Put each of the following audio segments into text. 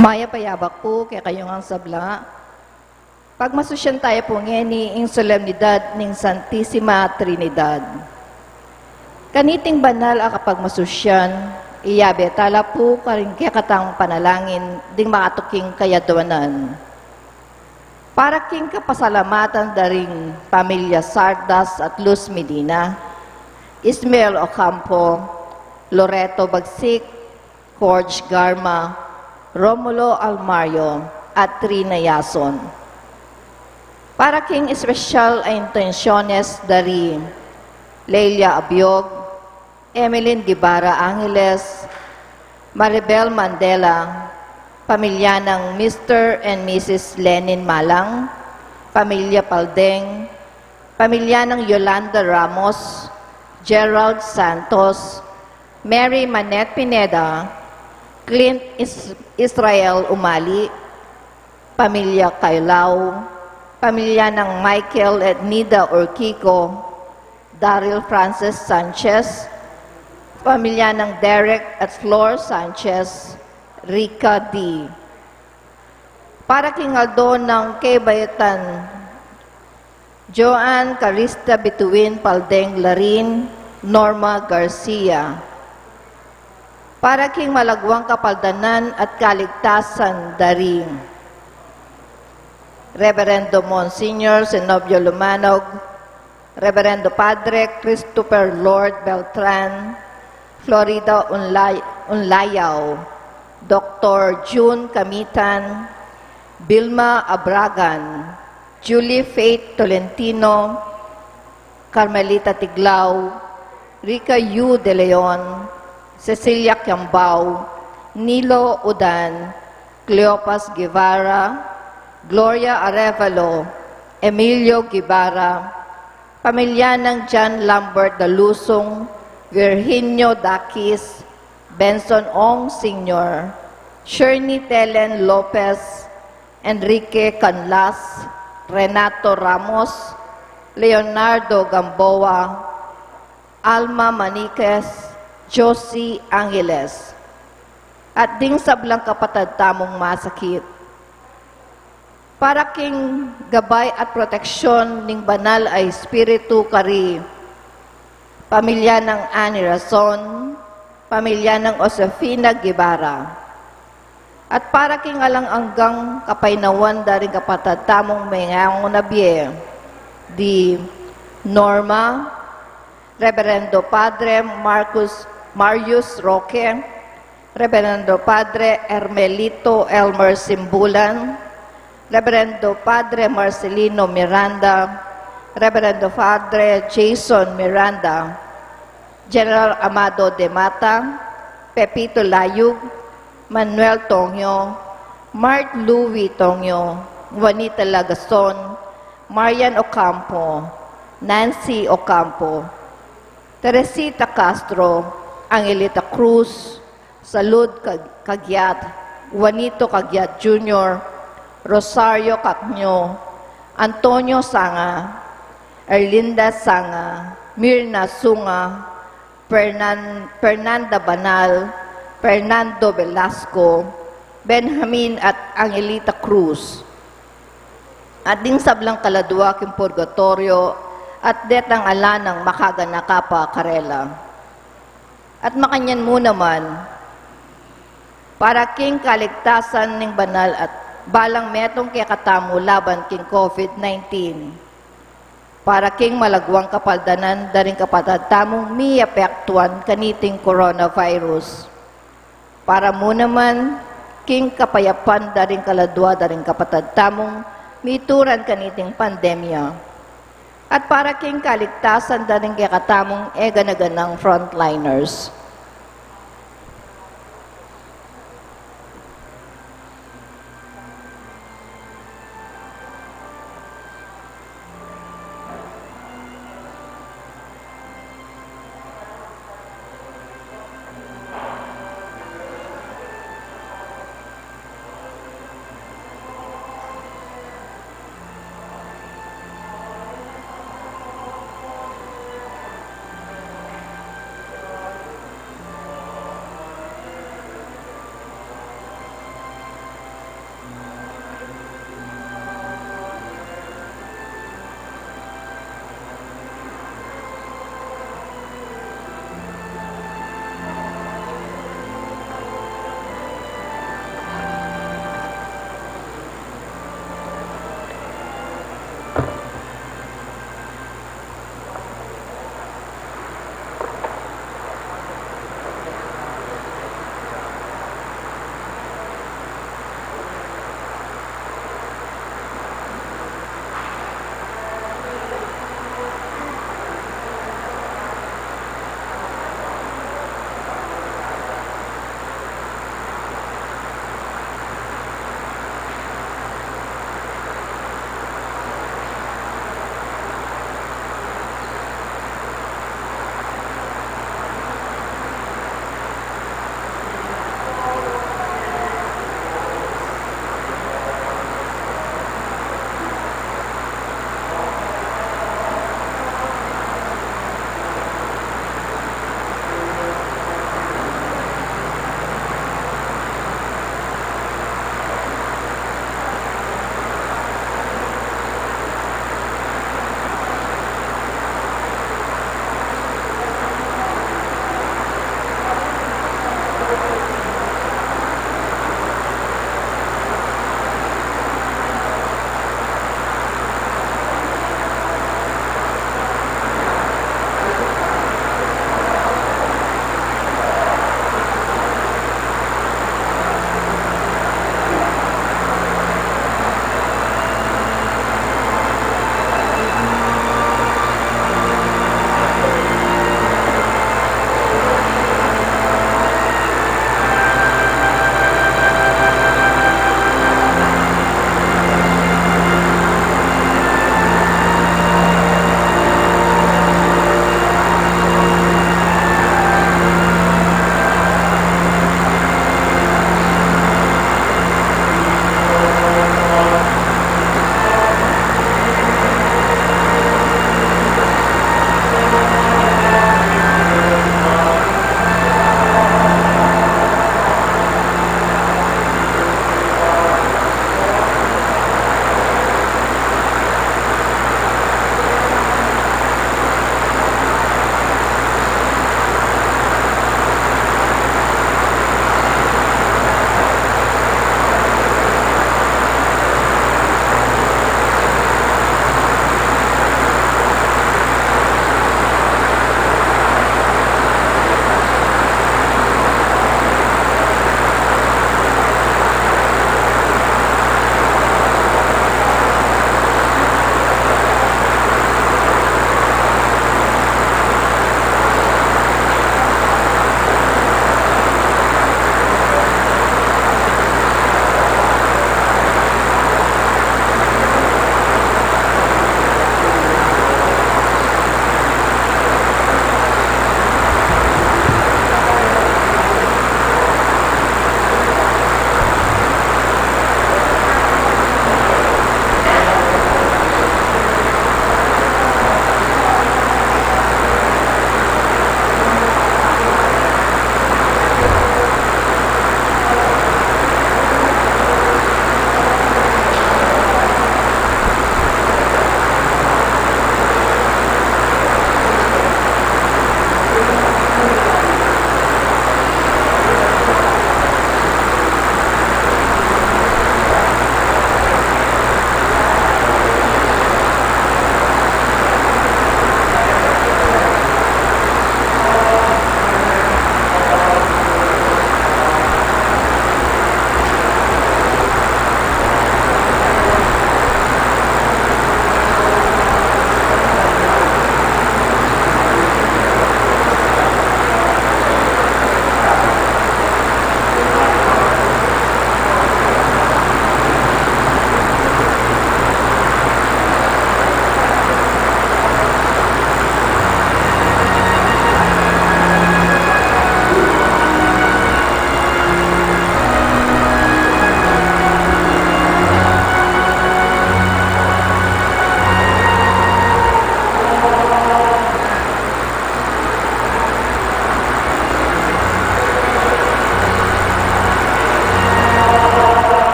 Maya payabak po kaya kayong ang sabla. Pagmasusyan tayo po ngeni ing solemnidad ning Santissima Trinidad. Kaniting banal a kapag masusyan, iyabe tala po karing katang panalangin ding makatuking kayadwanan. Para king kapasalamatan daring pamilya Sardas at Luz Medina, Ismael Ocampo, Loreto Bagsik, Jorge Garma, Romulo Almario, at Trina Yason. Para king espesyal ay intensyones dari Leila Abiog, Emeline Guevara Angeles, Maribel Mandela, pamilya ng Mr. and Mrs. Lenin Malang, pamilya Paldeng, pamilya ng Yolanda Ramos, Gerald Santos, Mary Manette Pineda, Clint Israel Umali, pamilya Kailao, pamilya ng Michael at Nida Urquico, Daryl Francis Sanchez, pamilya ng Derek at Flor Sanchez, Rica D. Para king Aldo ng Kebayatan, Joanne Carista Bituin Paldeng Larin, Norma Garcia. Para king Malagwang Kapaldanan at Kaligtasan dari Reverendo Monsignor Zenobio Lumanog, Reverendo Padre Christopher Lord Beltran, Florida Unlayaw, Dr. June Kamitan, Vilma Abragan, Julie Faith Tolentino, Carmelita Tiglao, Rica U. De Leon, Cecilia Kiambao, Nilo Udan, Cleopas Guevara, Gloria Arevalo, Emilio Guevara, pamilya ng John Lambert Dalusong, Virginio Dakis, Benson Ong Sr., Shirley Telen Lopez, Enrique Canlas, Renato Ramos, Leonardo Gamboa, Alma Maniquez, Josie Angeles, at ding sablang kapatid tamong masakit. Para king gabay at proteksyon ning banal ay espiritu kari, pamilya ng Annie Razon, pamilya ng Josefina Guevara, at para king alang anggang kapainawan daring kapatid tamong mayang nabye, di Norma, Reverendo Padre Marius Roque, Reverendo Padre Hermelito Elmer Simbulan, Reverendo Padre Marcelino Miranda, Reverendo Padre Jason Miranda, General Amado de Mata, Pepito Layug, Manuel Tongyo, Mart Louis Tongyo, Juanita Lagason, Marian Ocampo, Nancy Ocampo, Teresita Castro, Angelita Cruz, Salud Cagyat, Juanito Cagyat Jr., Rosario Cacño, Antonio Sanga, Erlinda Sanga, Mirna Sunga, Fernanda Banal, Fernando Velasco, Benjamin at Angelita Cruz. At ding sablang kaladwa king purgatorio at detang ala ng Makaganakapa Karela. At makanyan mo naman, para king kaligtasan ning banal at balang metong kaya katamu laban king COVID-19. Para king malagwang kapaldanan daring kapatid tamong miapektuan kaniting coronavirus. Para mo naman, king kapayapan daring kaladwa daring kapatid tamong mituran kaniting pandemya. At para king kaligtasan daring kaya katamong eganaganang frontliners.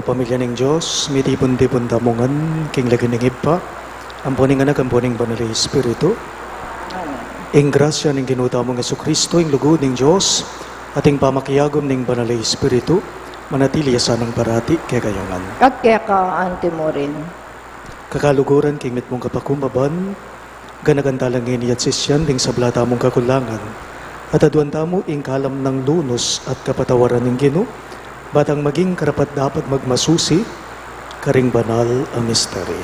pamilya ng Diyos, mitipon-tipon tamungan, king lagi ng ipa, ampuning anak, ampuning banal na Espiritu, ing grasya ng ginutamong Yesu Kristo, ing lugod ng Diyos, ating pamakiyagom ng banal na Espiritu, manatili sa ng parati kay kayongan. At kaya ka, ante mo rin. Kakaluguran king mit mong kapakumbaban, ganagantalangin at sisyan ding sablata mong kakulangan, at aduan tamo ing kalam ng lunos at kapatawaran ng Gino, batang maging karapat dapat magmasusi, karing banal ang misteri.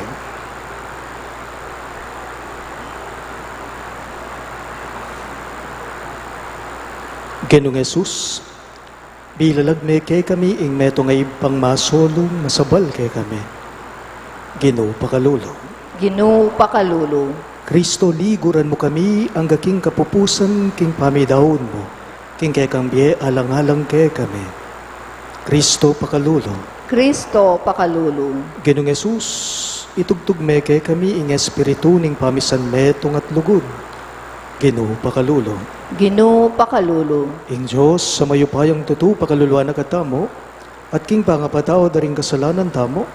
Genong Jesus, bilalag me kay kami ing meto nga ibang masolong masabal kay kami. Ginoo pakalulo. Ginoo pakalulo. Kristo, liguran mo kami ang gaking kapupusan king pamidahon mo, king kay kang biye alang-alang kay kami. Kristo pakalulo. Kristo pakalulo. Genong Jesus, itugtog me kay kami ing espiritu ning pamisan metong at lugod. Ginoo pakalulo. Ginoo pakalulo. Ing Diyos, sa mayupayang tutu pakaluluan na katamo, at king pangapatao daring kasalanan tamo,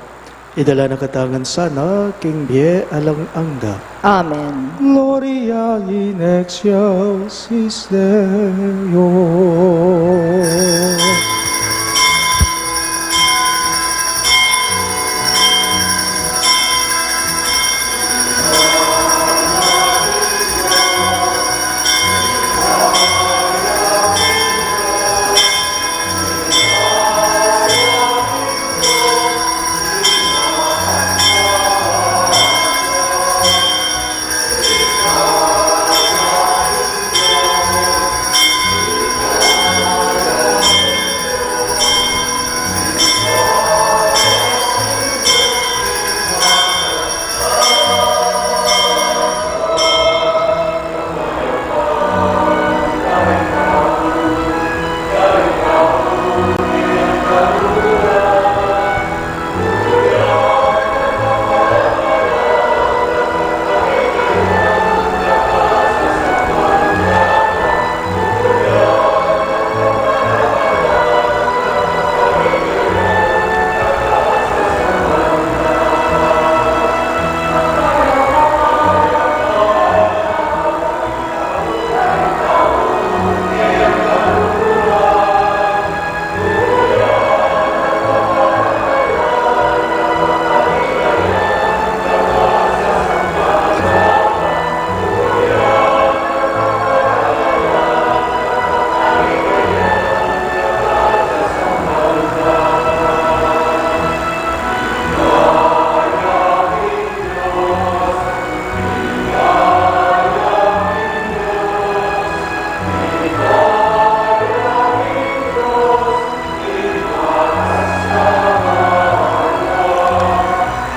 idala na katangan sana, king biye alang angga. Amen. Gloria in excelsis Deo.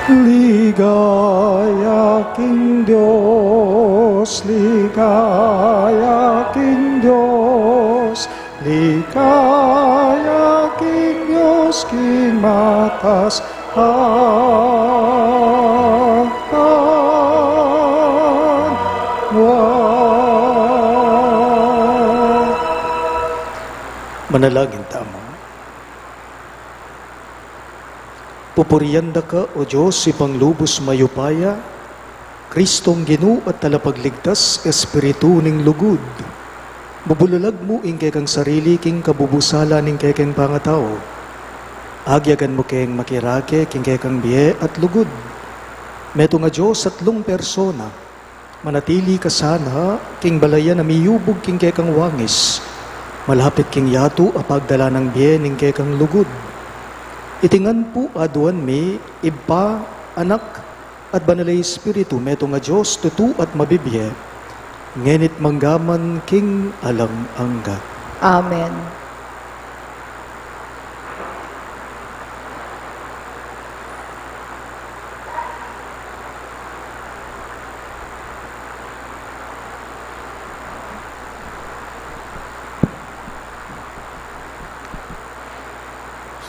Ligaya king Diyos, ligaya king Diyos, ligaya king Diyos, king matas manalangin tamo. Pupuriyanda ka, O Diyos, si panglubos mayupaya, Kristong Ginoo at talapagligtas, Espiritu ning lugod. Bubulalag mo ing kay kang sarili, king kabubusala ning kay kang pangatao. Agyagan mo keng makirake, king kay kang biye at lugod. Meto nga Diyos at lung persona, manatili ka sana, king balaya na miyubog king kay kang wangis. Malapit king yato apagdala ng biye ning kay kang lugod. Itingan po aduan mi, iba, anak, at banalay Espiritu, meto nga Diyos, tutu at mabibiye, ngenit manggaman king alang angga. Amen.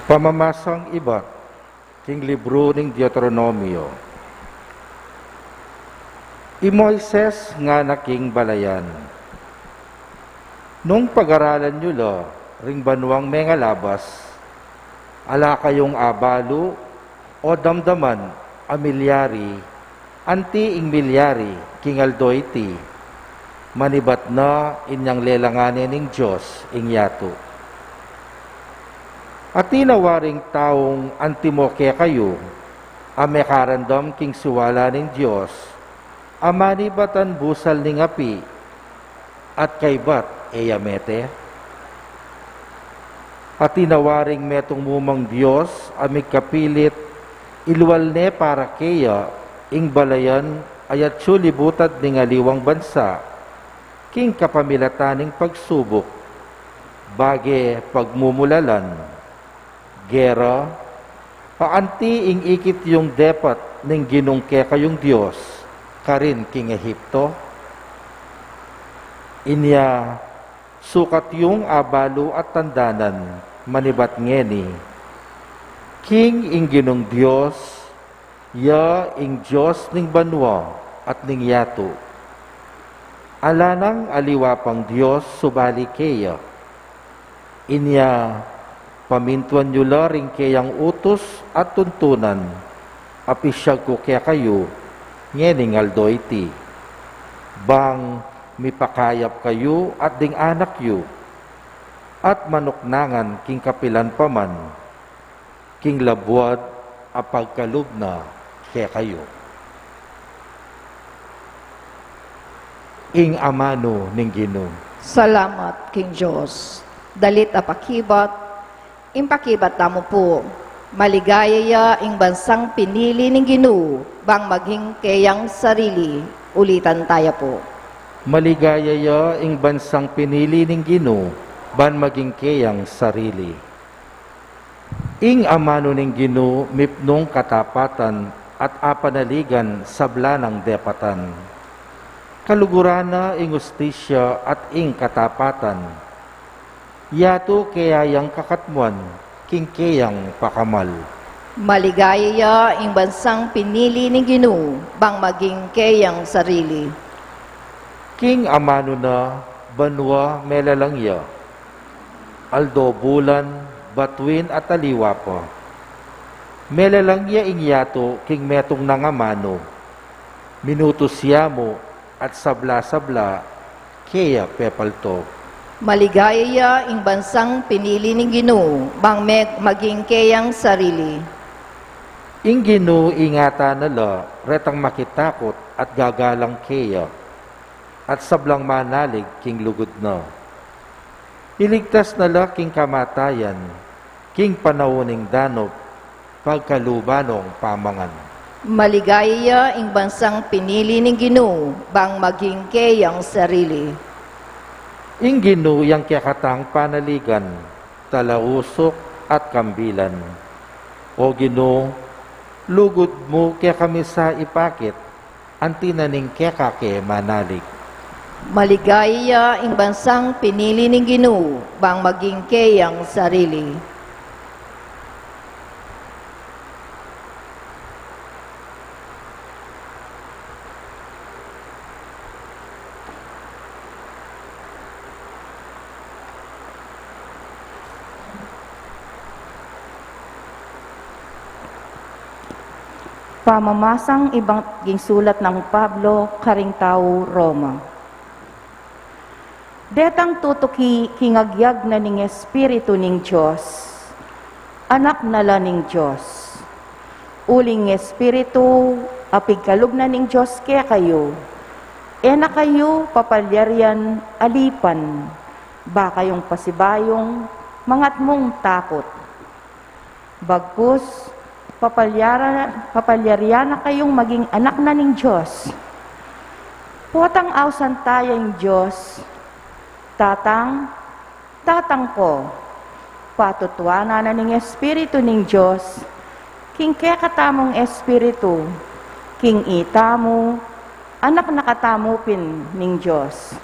Pamamasang iba, king libro ng Deuteronomio. Moises nga naking balayan. Nung pag-aralan nyo lo, ring banwang mengalabas, ala kayong abalo o damdaman amilyari, anti ing milyari, kingaldoyti, manibat na inyang lelanganin ng Diyos ing yato. At tinawaring taong antimoke kayo, ame karandam king suwala ng Diyos, amanibatan busal ning api, at kaybat eyamete. At tinawaring metong mumang Diyos, amig kapilit, ilwal ne para kaya, ing balayan, ayat sulibutad ning aliwang bansa, king kapamilataning pagsubok, bage pagmumulalan, gera, paanti ing ikit yung depat ning ginungke kayong Diyos, karin king Ehipto. Inya, sukat yung abalo at tandanan, manibat ngeni, king ing ginong Diyos, ya ing Diyos ning banwa at ning yato. Alanang aliwapang Diyos subali keya. Inya, pamintuan nyo ring kayang utos at tuntunan, apisyag ko kaya kayo, ngening aldoyti. Bang mipakayap kayo at ding anak yu, at manuknangan king kapilan paman, king labuad apagkalubna kaya kayo. Ing amano ning Ginoo. Salamat, King Diyos. Dalit apakibat, impakibat tamo po. Maligaya ing bansang pinili ng Ginoo, bang maging kayang sarili. Ulitan tayo po. Maligaya ya ing bansang pinili ning Ginoo, ban maging kayang sarili. Ing amano ning Ginoo mipnong katapatan at apanaligan sabla ng depatan. Kalugurana ing ustisya at ing katapatan. Yato kayayang kakatmuan, king kayang pakamal. Maligaya ing bansang pinili ng Ginoo, bang maging kayang sarili. King amano na banwa melalangya, aldo bulan, batuin at aliwa pa. Melalangya ing yato king metong nangamano, minutos yamo at sabla-sabla, kaya pepalto. Maligaya ing bansang pinili ng Ginoo, bang maging kayang sarili. Ing Ginoo ingata nala, retang makitakot at gagalang kaya, at sablang manalig king lugod na. Iligtas nala king kamatayan, king panawuning danop, pagkalubanong pamangan. Maligaya ing bansang pinili ng Ginoo, bang maging kayang sarili. Ing Ginoo yang kiyakatang panaligan, talausok at kambilan. O Ginoo, lugod mo kaya kami sa ipakit, antinaning kaya kake manalig. Maligaya ing bansang pinili ng Ginoo, bang maging kayang sarili. Pamamasang ibang sulat ng Pablo, Karing Tao, Roma. Detang tutuki kingagyag na ning Espiritu ning Diyos, anak nala ning Diyos. Uling Espiritu, apigkalog na ning Diyos kaya kayo, na kayo papalyarian alipan, ba kayong pasibayong, mangat mong takot. Bagkus, papalyarian na kayong maging anak na ning Diyos. Potang awsan tayong Diyos, tatang ko, patutuana na ning Espiritu ning Diyos, king kekatamong Espiritu, king itamo, anak nakatamupin ning Diyos.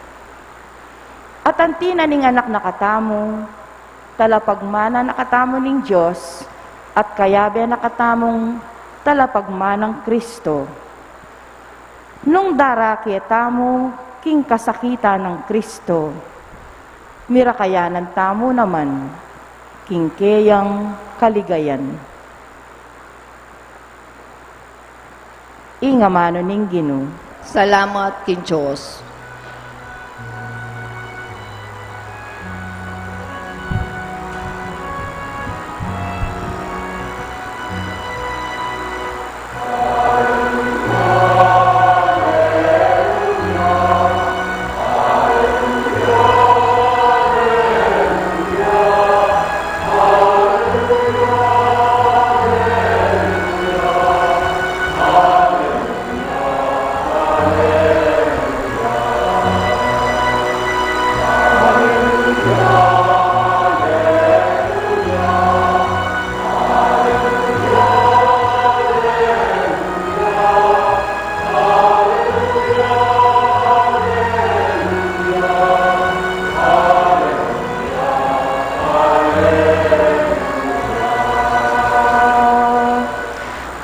At antina ning anak nakatamo, talapagmana nakatamo ning Diyos, at kayabe nakatamong talapagmanang Kristo. Nung darakieta mo, king kasakita ng Kristo, mirakayanan tamo naman, king keyang kaligayan. Ingamano ning Ginoo. Salamat kin Diyos.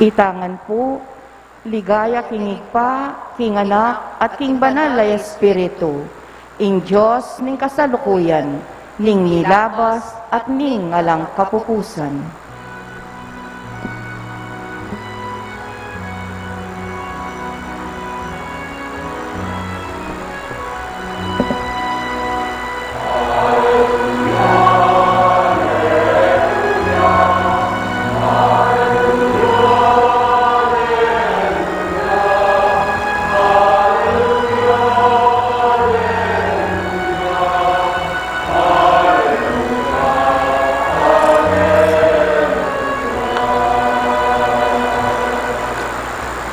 Itangan po, ligaya king Igpa, king Anak, at king Banal na Espiritu, ing Diyos ning kasalukuyan, ning nilabas at ning ngalang kapupusan.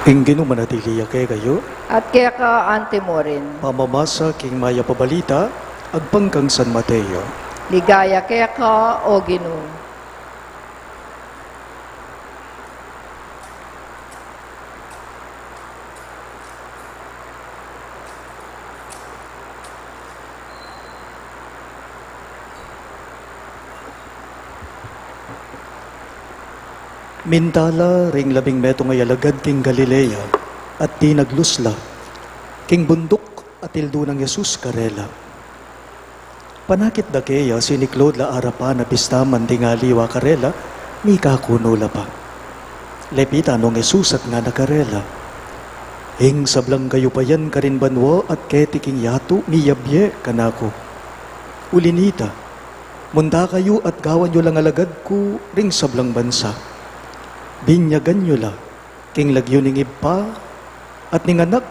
Ing Ginoo manatili kay kayo, At kaya ka ante mo rin. pamamasa king maya pabalita, agpangkang San Mateo. Ligaya kaya ka, O Ginoo. Mintala ring 12 nga alagad king Galilea, at di naglusla, king bundok at ildo ng Yesus karela. Panakit da kaya siniklod la arapan na pistaman tingali wa karela, mi kakunula pa. Lepita nung Yesus at nga nakarela. Hing sablang kayo pa yan karin banwa at keti king yato mi yabye kanako. Ulinita, munda kayo at gawan nyo lang alagad ko ring sablang bansa. Binyagan nyo la, king lagyo ning Ipa, at ning Anak,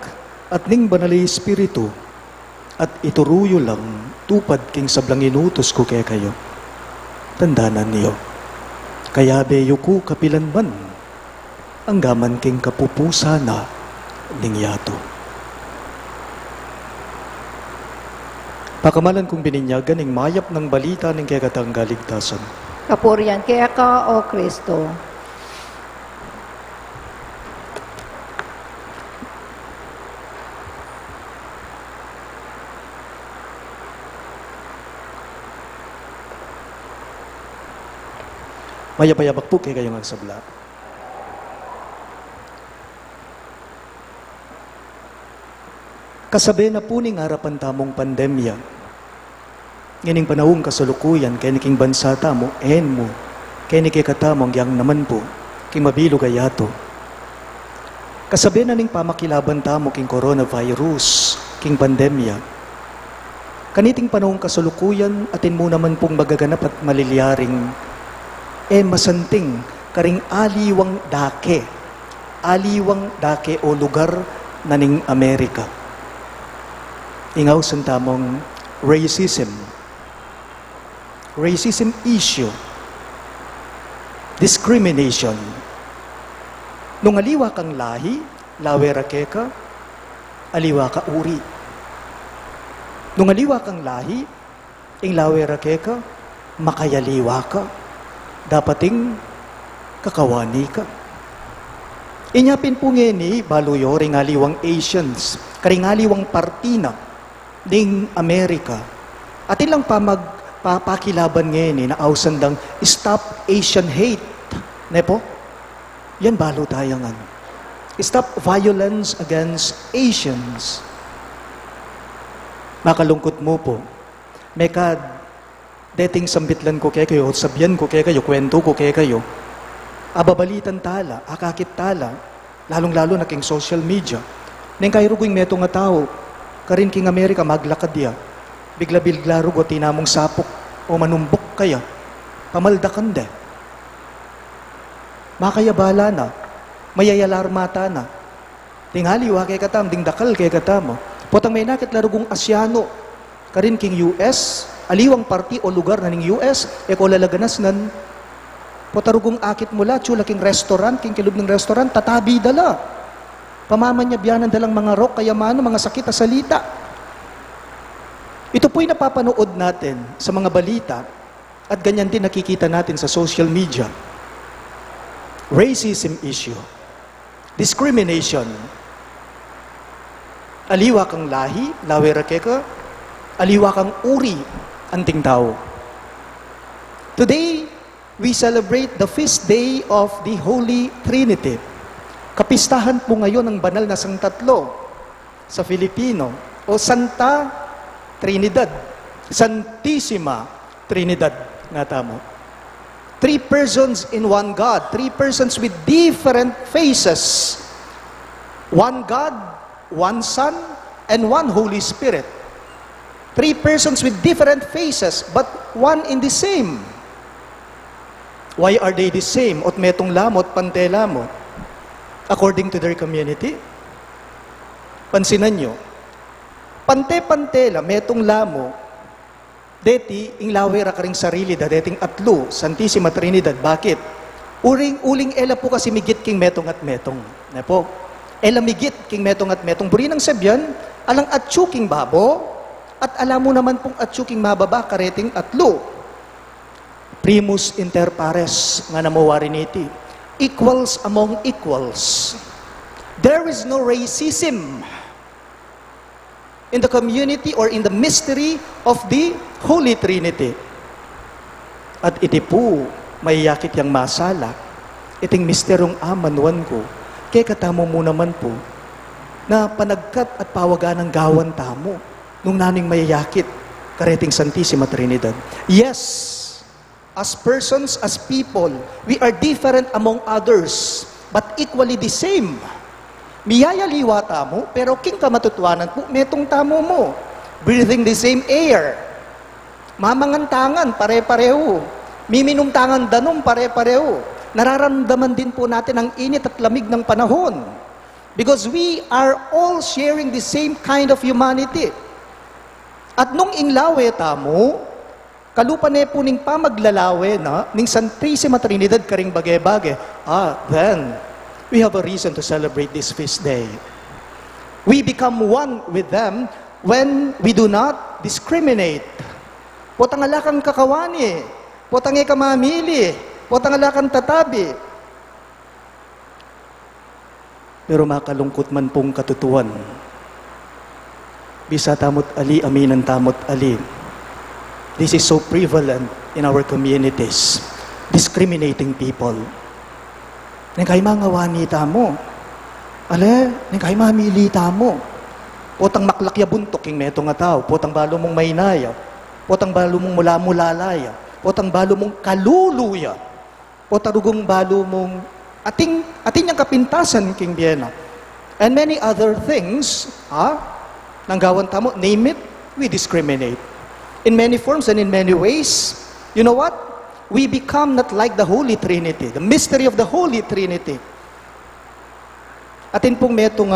at ning Banal Espiritu, at ituruyo lang, tupad king sablang inutos ko kaya kayo. Tandanan niyo, kaya beyo ko kapilan man, ang gaman king kapupusa na ning yato. Pakamalan kong bininyagan ning mayap ng balita ning kaya katang galigtasan. Kapurian kaya ka, O Kristo. Mayapayabak po kay kayong agsabla. Kasabi na po ning harapan tamong pandemya. Nganing panahong kasalukuyan, kay niking bansa tamo, mo, kay niki katamong yang naman po, king mabilo gayato. Kasabi na ning pamakilaban tamo king coronavirus, king pandemya. Kaniting panahong kasalukuyan, atin mo naman pong magaganap at malilyaring masanting karing aliwang dake o lugar na ning Amerika. Ingaw sa tamong racism issue, discrimination. Nung aliwa kang lahi, lawera keka, aliwa ka uri. Nung aliwa kang lahi, ing lawera keka, makayaliwa ka. Dapating kakawani ka. Inyapin po ngeni, baluyo, ringaliwang Asians, karingaliwang partina, ding Amerika. At ilang pakilaban ngeni na ausandang Stop Asian Hate. Nepo? Yan balo tayangan. Stop violence against Asians. Makalungkot mo po, may Dating sambitlan ko kaya kayo, sabyan ko kaya kayo, kwento ko kaya kayo. Ababalitan tala, akakit tala, lalong-lalo na king social media. Neng kayo rugoy meto nga tao, karin king Amerika maglakad ya. Bigla-bigla rugo, tinamong sapok o manumbok kaya. Pamaldakan de. Makaya bala na, mayayalar mata na. Tinghali wa kay katam, ding dakal kay katamo. Potang may nakit larugong Asyano, karin king US, aliwang parti o lugar na ning US, ko lalaganas nan, potarugong akit mula, chula king restaurant, king kilub ng restaurant, tatabi dala. Pamaman niya biyanan dalang mga rok, kayamano, mga sakit na salita. Ito po'y napapanood natin sa mga balita at ganyan din nakikita natin sa social media. Racism issue, discrimination, aliwa kang lahi, lawera keka, aliwa kang uri, anting tao. Today, we celebrate the feast day of the Holy Trinity. Kapistahan po ngayon ng banal na Santatlo sa Filipino o Santa Trinidad, Santissima Trinidad, nga tamo. 3 persons in one God, 3 persons with different faces. One God, one Son, and one Holy Spirit. 3 persons with different faces, but one in the same. Why are they the same? Ot metong lamot, pantela mo. According to their community. Pansinan nyo, pante-pantela, metong lamo, deti, ing lawera ka ring sarili da, deting atlo, Santissima Trinidad. Bakit? Uling ela po kasi migit king metong at metong. Ne po? Ela migit king metong at metong. Buri ng sabyan, alang atsu king babo, at alam mo naman pong atsu king mababa, kareting atlo. Primus inter pares, nga namuwariniti. Equals among equals. There is no racism in the community or in the mystery of the Holy Trinity. At iti po, mayayakit yang masala, iting misteryong amanuan ko, kaya katamo mo naman po, na panagkat at pawagan ng gawan tamo, nung naning mayayakit, kareting Santissima Trinidad. Yes, as persons, as people, we are different among others, but equally the same. Miyayaliwa tamo, pero king kamatutuanan po, metong tamo mo. Breathing the same air. Mamangantangan, pare-pareho. Miminumtangan danom, pare-pareho. Nararamdaman din po natin ang init at lamig ng panahon. Because we are all sharing the same kind of humanity. At nung inglawe tamo, kalupan po ning pamaglalawe na, ning Santissima Trinidad karing bagay-bagay, then, we have a reason to celebrate this feast day. We become one with them when we do not discriminate. Potangalakan kakawani, potange kamamili, potangalakan tatabi. Pero makalungkot man pong katutuan. Bisa tamot ali, aminan tamot ali. This is so prevalent in our communities. Discriminating people. Neng kay mga wanita mo. Ale, neng kay mamilita mo. Potang maklakya buntok king meto nga tao. Potang balo mong maynaya. Potang balo mong mula-mulalaya. Potang balo mong kaluluya. Potang rugong balo mong ating yung kapintasan king Biena. And many other things, nanggawan tamo, name it, we discriminate. In many forms and in many ways, you know what? We become not like the Holy Trinity, the mystery of the Holy Trinity. Atin pong metong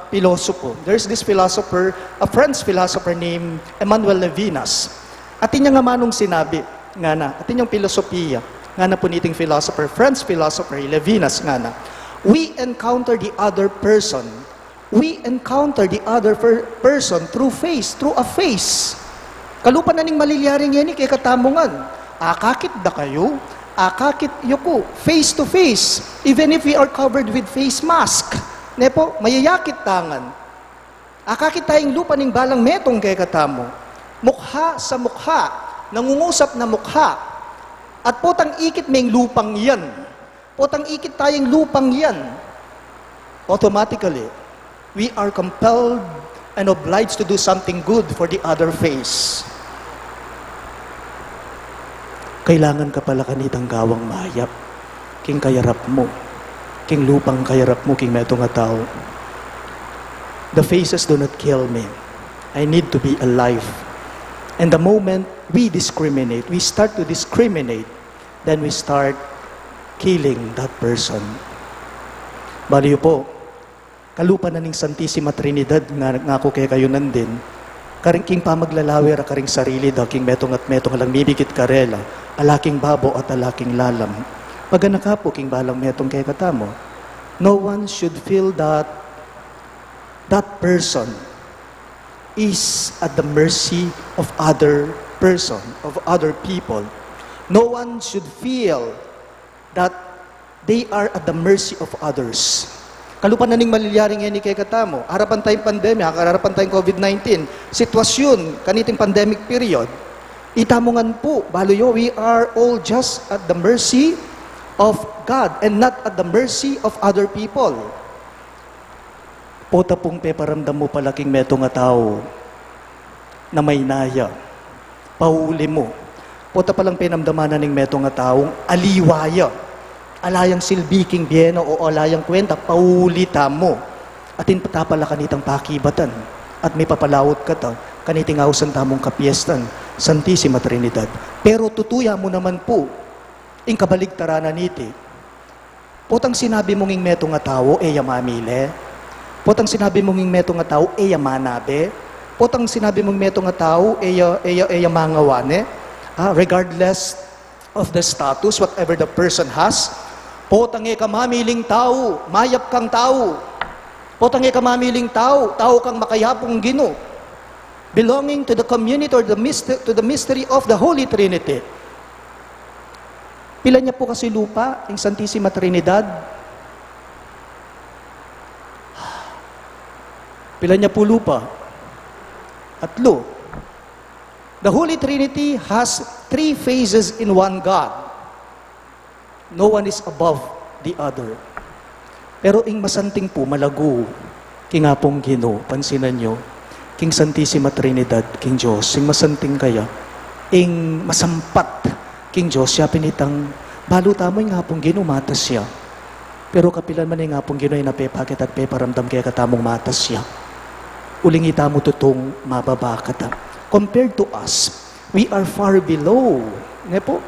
pilosopo. There's this philosopher, a French philosopher named Emmanuel Levinas. Atin niya nga manong sinabi, nga na, atin yung filosofiya, nga na puniting philosopher, French philosopher, Levinas nga na, we encounter the other person. We encounter the other person through a face. Kalupan na ning malilyaring yan, kay katamungan. Akakit da kayo, akakit yuko, face to face, even if we are covered with face mask. Nepo, mayayakit tangan. Akakit tayong lupa ning balang metong kay katamo. Mukha sa mukha, nangungusap na mukha. At potang ikit may lupang yan. Potang ikit tayong lupang yan. Automatically, we are compelled and obliged to do something good for the other face. Kailangan ka pala kanitang gawang mayap. King kayarap mo. King lupang kayarap mo, king meto nga tao. The faces do not kill me. I need to be alive. And the moment we discriminate, we start to discriminate, then we start killing that person. Baliw po, kalupa na ning Santissima Trinidad nga ako kaya kayo nandin, karing king pamaglalawer, karing sarili daw, king metong at metong lang mibigit karela, alaking babo at alaking lalam. Pagana ka po, king balang metong kaya katamo, no one should feel that that person is at the mercy of other person, of other people. No one should feel that they are at the mercy of others. Kalupan na ning malilyaring yan ni kay katamo. Harapan tayong pandemya, harapan tayong COVID-19. Sitwasyon, kaniting pandemic period. Itamongan po, baloyo, we are all just at the mercy of God and not at the mercy of other people. Pota pong peparamdam mo palaking meto nga tao na may naya. Pauli mo. Pota palang pinamdamanan ng meto nga taong aliwaya. Alayang silbiking biyeno o alayang kwenta, paulita mo. At inpatapala kanitang pakibatan. At may papalawot ka ta, kaniting awsan tamong kapiestan, Santissima Trinidad. Pero tutuya mo naman po, ing kabaligtaranan niti. Potang sinabi mong ing meto nga tao, mamile. Potang sinabi mong ing meto nga tao, manabe. Potang sinabi mong meto nga tao, mangawane. Regardless of the status, whatever the person has. Potang kamamiling tao, mayap kang tao. Potang kamamiling tao, tao kang makayapong Ginoo. Belonging to the community or to the mystery of the Holy Trinity. Pila niya po kasi lupa, yung Santissima Trinidad. Pila niya po lupa? Atlo. The Holy Trinity has 3 phases in one God. No one is above the other. Pero ing masanting po, malago, king apong Ginoo, pansinan nyo, king Santissima Trinidad, king Diyos, ing masanting kaya, ing masampat, king Diyos, siya pinitang, balo tamo yung apong Ginoo, matas siya. Pero kapilan man yung apong Ginoo, napepakit at peparamdam kaya katamong matas siya. Uling ita mo tutong mababa kata. Compared to us, we are far below. Nga po?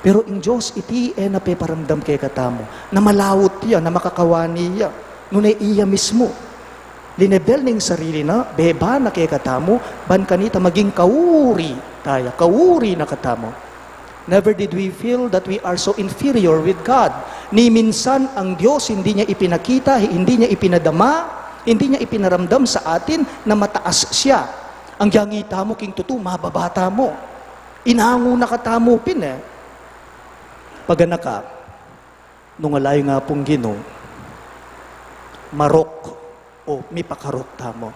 Pero in Diyos, iti napeparamdam kay katamo. Na malawot niya, na makakawani niya. Ngunay iya mismo. Linebel ning sarili na, beba na kay katamo, ban kanita maging kauri tayo. Kauri na katamo. Never did we feel that we are so inferior with God. Ni minsan ang Diyos hindi niya ipinakita, hindi niya ipinadama, hindi niya ipinaramdam sa atin na mataas siya. Ang yangita mo, king tutu, mababata mo. Inango na katamo pin Pagana ka, nung alayo nga pong Ginoo, marok o mipakarok tamo.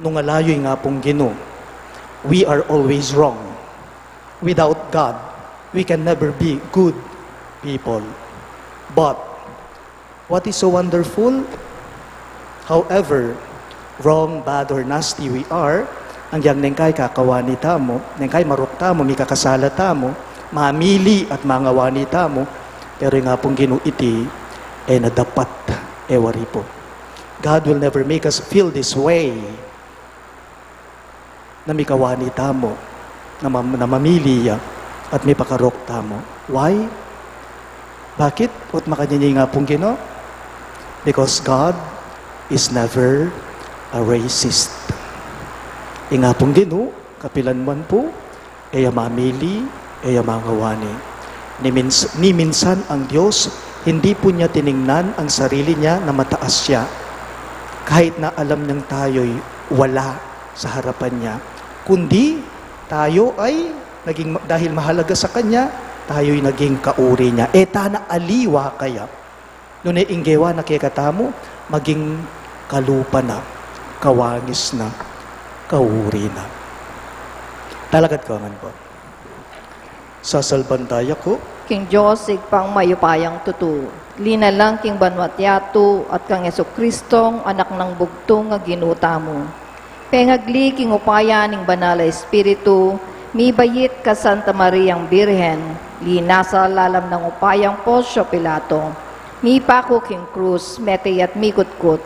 Nung alayo nga pong Ginoo, we are always wrong. Without God, we can never be good people. But, what is so wonderful? However, wrong, bad, or nasty we are, ang yang nengkay kakawani tamo, nengkay marok tamo, may kakasala tamo, mamili at mangawani tamo, pero nga pong Ginoo iti, nadapat, wari po. God will never make us feel this way, na may kawani tamo, na mamili at may pakarok tamo. Why? Bakit? At makanyanya nga pong Ginoo? Because God is never a racist. Nga pong Ginoo, kapilan man po, mamili, mangawani. Ni minsan ang Diyos, hindi po niya tiningnan ang sarili niya na mataas siya. Kahit na alam niyang tayo'y wala sa harapan niya. Kundi, tayo ay, dahil mahalaga sa Kanya, tayo'y naging kauri niya. Tana aliwa kaya. Noon ay inggewa na kekatamo, maging kalupa na, kawangis na, kauri na. Talagat ko man po. Sasalbantaya ko, King Diyos, igpang mayupayang tutu. Lina lang king banwatyato at kang Yesu Kristong anak ng bugtong nga ginuta mo. Pengagli king upaya ning banala Espiritu, Mi bayit ka Santa Mariang Birhen, linasa lalam ng upayang Ponsyo Pilato. Mi pako king krus, mete at mikutkut,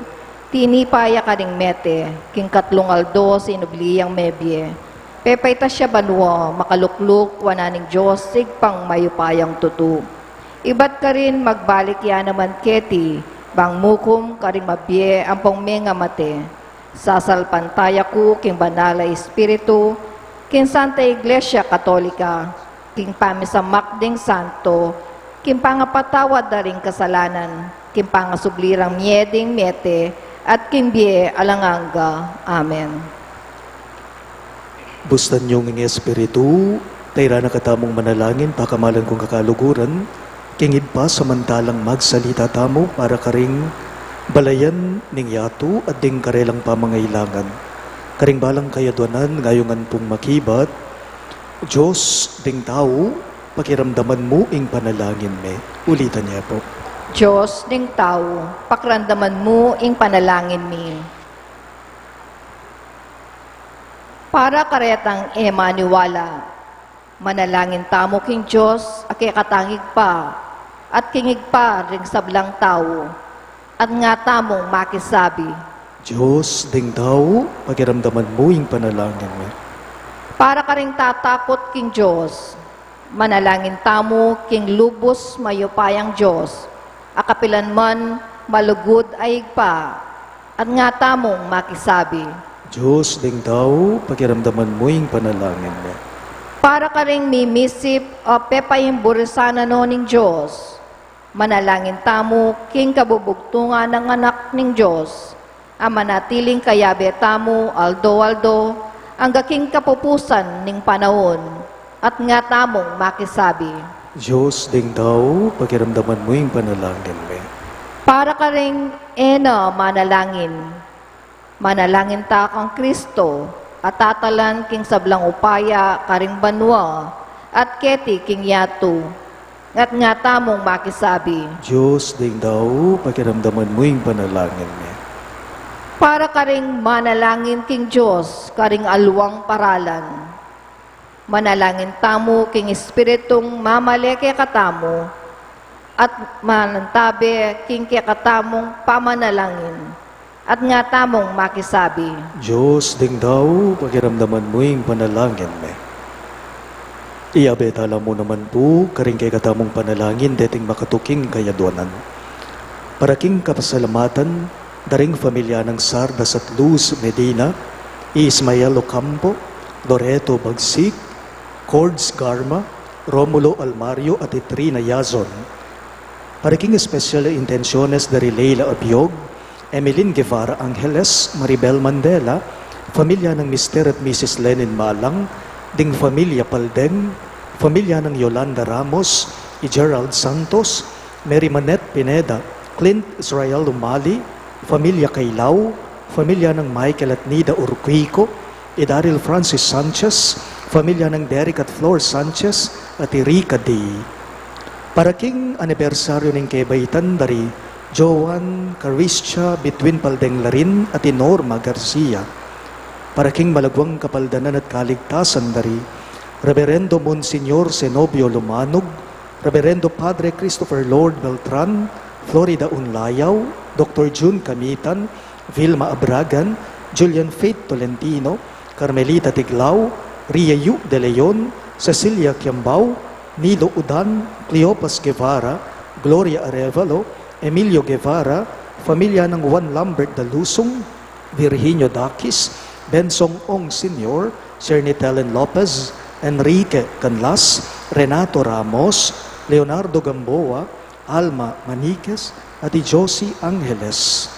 tinipaya ka ring mete, king katlong aldo sinubliyang mebye. Pepayta siya banwa, makalukluk, wananing Diyos, sigpang mayupayang tutu. Ibat ka rin magbalik ya naman keti, bang mukum ka ring mabye, ampong menga mate. Sasalpantaya ko, king banala espiritu, king Santa Iglesia Katolika, king pamisamakding santo, king pangapatawad na ring kasalanan, king pangasublirang mieding mete, at king bie alanganga. Amen. Bustan niyong ng Espiritu, tayra na katamong manalangin, pakamalan kong kakaluguran, kingid pa samantalang magsalita tamo para karing balayan ning yato at ding karelang pamangailangan. Karing balang kayadwanan ngayongan pong makibat, Diyos ding tao, pakiramdaman mo ing panalangin me. Ulitan niya po. Diyos ning tao, pakrandaman mo ing panalangin mi. Para karetang Emmanuela, manalangin tamo king Diyos, ake katangig pa, at kingig pa ring sablang tao, at nga tamong makisabi. Diyos ding tao, pakiramdaman mo ing panalangin me. Para ka ring tatakot king Diyos, manalangin tamo king lubos mayupayang Diyos, akapilan man malugod ay pa, at nga tamong makisabi. Diyos ding tao, pakiramdaman mo ing panalangin me. Para ka ring mimisip o pepayang burisana no ning Diyos, manalangin tamo king kabubugtungan ng anak ning Diyos, ang manatiling kayabe tamo aldo-aldo, ang gaking kapupusan ning panahon, at nga tamong makisabi. Diyos ding tao, pakiramdaman mo ing panalangin me. Para ka ring manalangin, manalangin ta kang Kristo, at tatalan king sablang upaya karing banwa, at keti king yato, at nga tamong makisabi. Diyos ding tao, pakiramdaman mo ing panalangin me. Para karing manalangin king Diyos, karing alwang paralan. Manalangin tamo king Espiritong mamaleke katamo, at manantabe king katamong pamanalangin, at nga tamong makisabi. Diyos ding tao, pakiramdaman mo ing panalangin me. Iabetala mo naman po, karing kay katamong panalangin, deting makatuking kayadwanan. Para king kapasalamatan, daring pamilya ng Sardas at Luz Medina, Ismael Ocampo, Loreto Bagsik, Cords Garma, Romulo Almario at Itrina Yazon. Para king special intenciones dari Leila Abiog, Emeline Guevara Angeles, Maribel Mandela, pamilya ng Mr. at Mrs. Lenin Malang, ding pamilya Paldeng, pamilya ng Yolanda Ramos, Gerald Santos, Mary Manette Pineda, Clint Israel Umali, pamilya Kailaw, pamilya ng Michael at Nida Urquico, Daryl Francis Sanchez, pamilya ng Derek at Flor Sanchez, at Erika D. Para king anibersaryo ng kebaitan dari Joan Caristia between Paldeng Larin at Norma Garcia. Para king malagwang kapaldanan at kaligtasan dari Reverendo Monsignor Zenobio Lumanog, Reverendo Padre Christopher Lord Beltran, Florida Unlayaw, Dr. June Camitan, Vilma Abragan, Julian Faith Tolentino, Carmelita Tiglao, Ria Yu De Leon, Cecilia Kiambao, Nilo Udan, Cleopas Guevara, Gloria Arevalo, Emilio Guevara, pamilya ng Juan Lambert Dalusong, Virginio Dakis, Bensong Ong Sr., Cernitelen Lopez, Enrique Canlas, Renato Ramos, Leonardo Gamboa, Alma Maniquez, at Josie Angeles.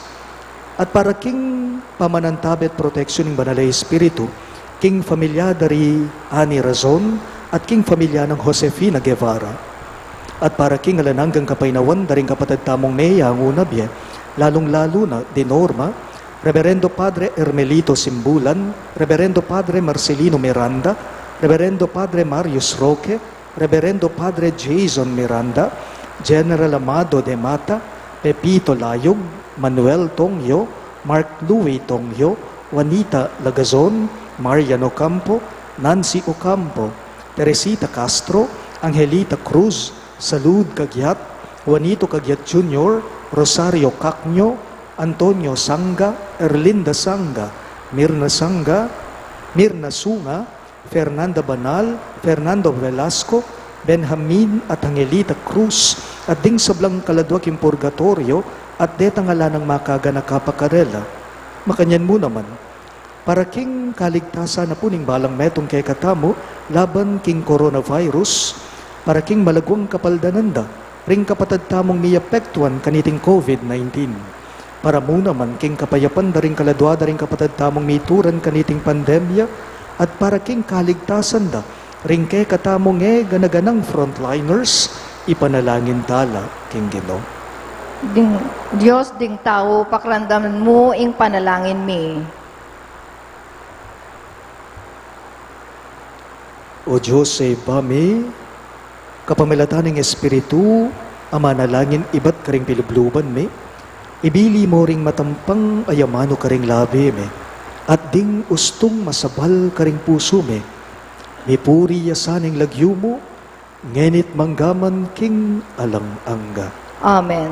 At para king pamanantabet proteksyon ng Banal na Espiritu, king familia dari Ani Razon, at king familia ng Josefina Guevara. At para king alananggang kapainawan daring kapatid tamong Mea ang unabye, lalong-lalo na di Norma, Reverendo Padre Ermelito Simbulan, Reverendo Padre Marcelino Miranda, Reverendo Padre Marius Roque, Reverendo Padre Jason Miranda, General Amado de Mata, Pepito Layog, Manuel Tongyo, Mark Louis Tongyo, Juanita Lagazon, Mariano Campo, Nancy Ocampo, Teresita Castro, Angelita Cruz, Salud Cagyat, Juanito Cagyat Jr., Rosario Cacño, Antonio Sanga, Erlinda Sanga, Mirna Sanga, Mirna Sunga, Fernanda Banal, Fernando Velasco, Benjamin at Angelita Cruz, at ding sablang kaladwak yung purgatorio, at detang ng makaga na kapakarela. Makanyan mo naman, para king kaligtasan na puning balang metong kay katamo, laban king coronavirus, para king malagwang kapaldananda, ring kapatad tamong miyapektuan kaniting COVID-19. Para mo naman king kapayapan da ring kaladwa da ring kapatad tamong mituran kaniting pandemya, at para king kaligtasan da, ring kay katamong ganaganang frontliners, ipanalangin tala king Ginoo. Diyos ding tao, pakramdaman mo ing panalangin mi. O Diyos sa ibami, kapamilataning Espiritu, ama nalangin ibat karing pilubluban mi, ibili mo ring matampang ayamano karing labi mi, at ding ustong masabal karing puso mi, mipuri yasaning lagyo mo, ngenit manggaman king alang-angga. Amen.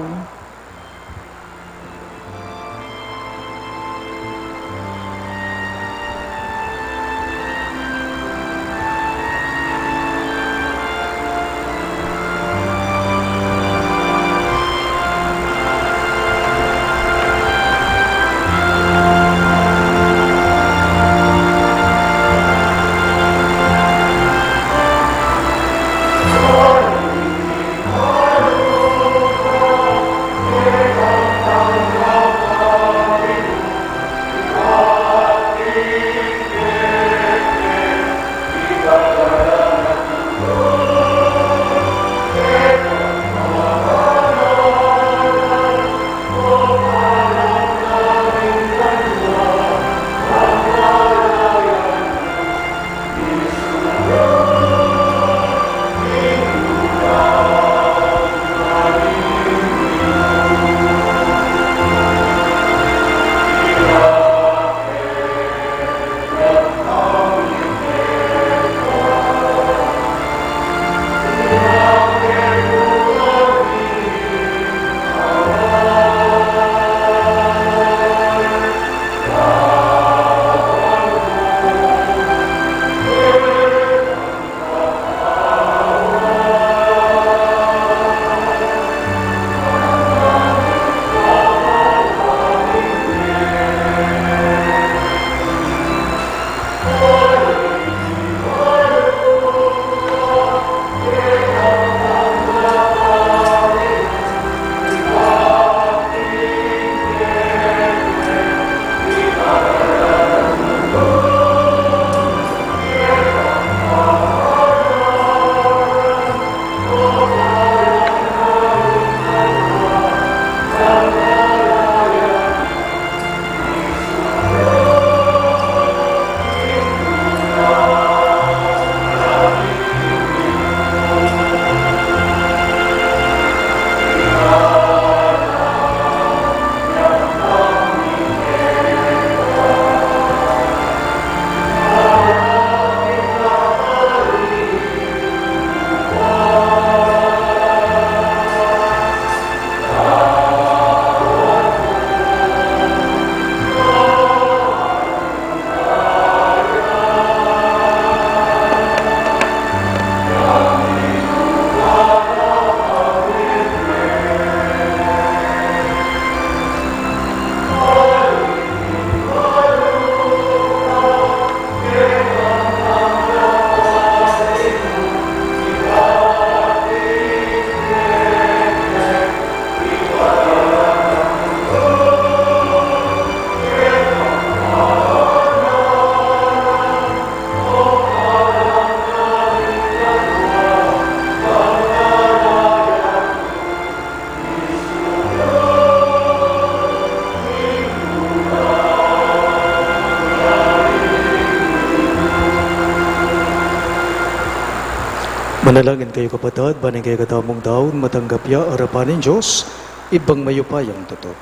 Manalangin kayo kapatid, baning kayo katamong daon, matanggap ya, arapanin Diyos, ibang mayupayang totoo.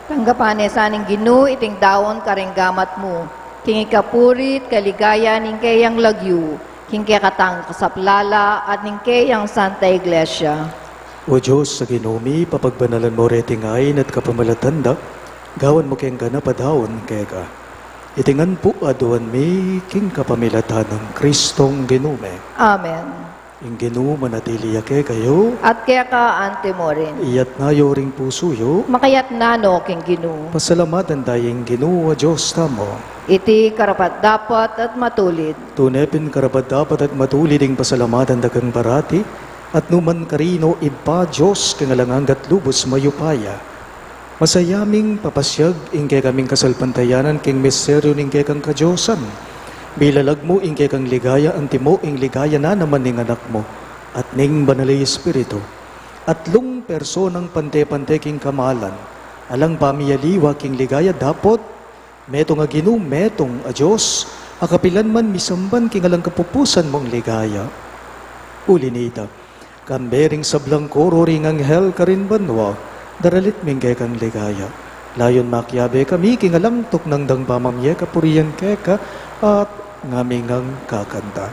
Tanggapan saning Ginoo iting dawon karing gamat mo. king ikapurit, kaligaya, ning kayang lagyu, king katang kasaplala, at ning kayang Santa Iglesia. O Diyos, sa ginumi, papagbanalan mo retingayin at kapamalatanda, gawan mo keng ganapadawon kega. Itingan po aduan mi, king kapamilatan ng Kristong ginume. Amen. Ing ginu manatili ke kayo, At kaya ka ante mo rin, iyat nayo ring pusuyo, makayat nano king ginu, pasalamatan dayeng ginu a Diyos tamo. iti karapat dapat at matulid. Tunepin karapat dapat at matulid ing pasalamatan dagang barati, at numan karino iba Diyos kangalanganggat lubos mayupaya. Masayaming papasyag ingke kaming kasalpantayanan king misteryo ning kekang kadyosan. Bilalag mo ingke kang ligaya antimo ing ligaya na naman ning anak mo at ning banalay espiritu. At lung personang pante-pante king kamalan, alang pamiyaliwa king ligaya dapot, metong aginu, metong a Diyos, akapilan man misamban king alang kapupusan mong ligaya. Ulinita, kambering sablang koro ring anghel karin banwa, daralit mingke kang ligaya. Layon makyabe kami kingalang tuknang dang pamamye kapuriyan keka at ngamingang kakanta.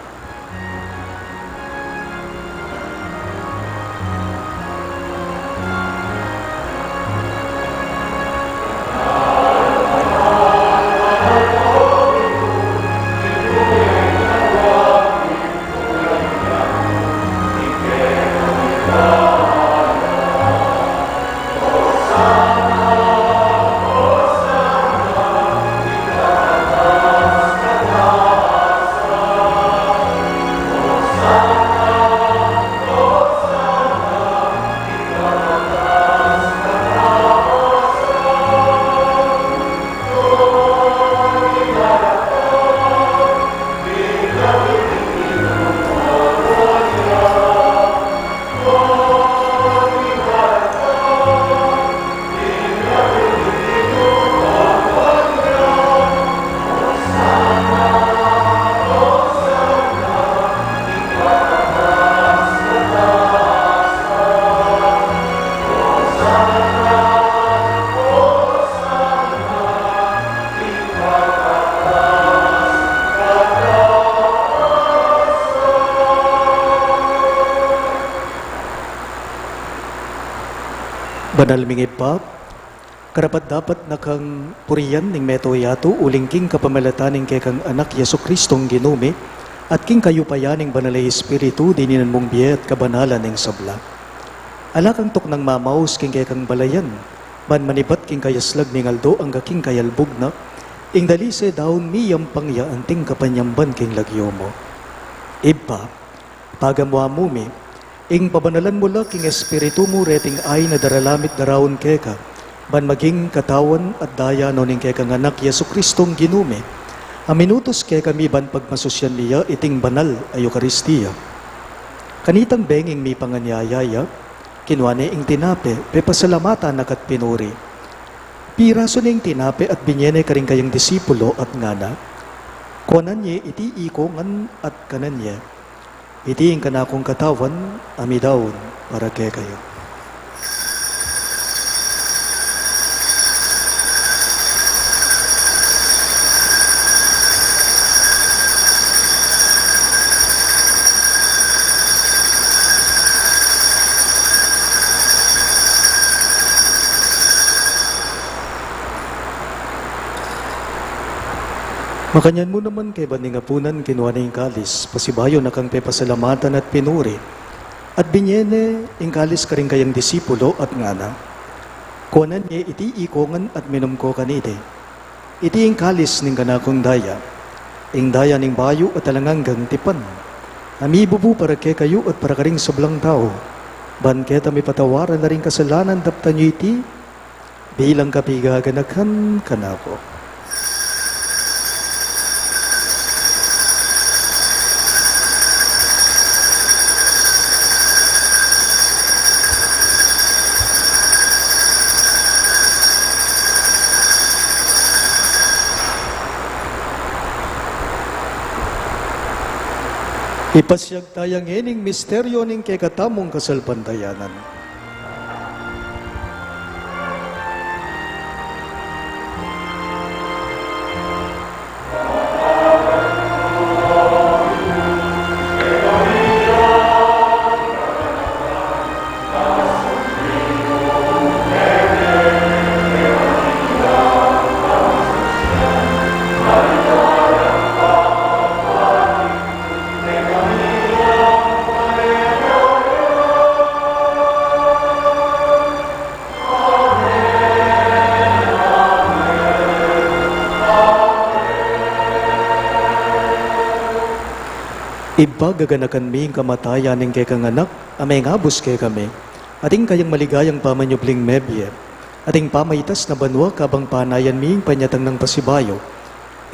Banal mingit pa, karapat dapat na kang puriyan ning meto yato uling king kapamalataning kay kang anak Yesu Kristong ginume at king kayupayaning banalay espiritu dininan mong biye at kabanalan ning sabla. Ala kang tok ng mamaus king kay kang balayan, man manibat king kayaslag ning aldo ang king kayalbog na, ing dalise daon miyam pangya anting kapanyamban king lagyo mo. Iba, pagamwa mumi, ing pabanalan mo king espiritu mo reting ay na daralamit darawon keka, ban maging katawan at daya no ning kekang anak Yesu Kristong ginume, aminutos keka mi ban pagmasusyan niya iting banal ay Eucharistia. Kanitang benging mi panganyayaya, kinwane ing tinape, pepasalamatan nakat pinuri. Piraso ning tinape at binyene karing kayang disipulo at ngana, kuanan niya iti ikongan at kanan niya, iti ang kanakong katawan, amidawon, para kay kayo. Makanyan mo naman kay baningapunan kinuha na yung kalis, pasibayo na kang pepasalamatan at pinuri, at binyene yung kalis ka rin kayang disipulo at ngana. Kuanan niya iti ikongan at minom ko kanide. Iti yung kalis ning kanakong daya, ing daya ning bayo at talanganggang tipan. Amibubu para kay kayo at para karing sablang tao. Ban keta may patawaran na rin kasalanan dapta nyo iti, bilang kapigaganakan kanako. Ipasyag tayang ening misteryo ning kay katamong kasalpantayanan. Iba gaganakan mi ang kamatayan ng kay kang anak, amay ngabos kay kami. Ating kayang maligayang pamanyubling mebye. Ating pamaitas na banwa kabang panayan mi ang panyatang ng pasibayo.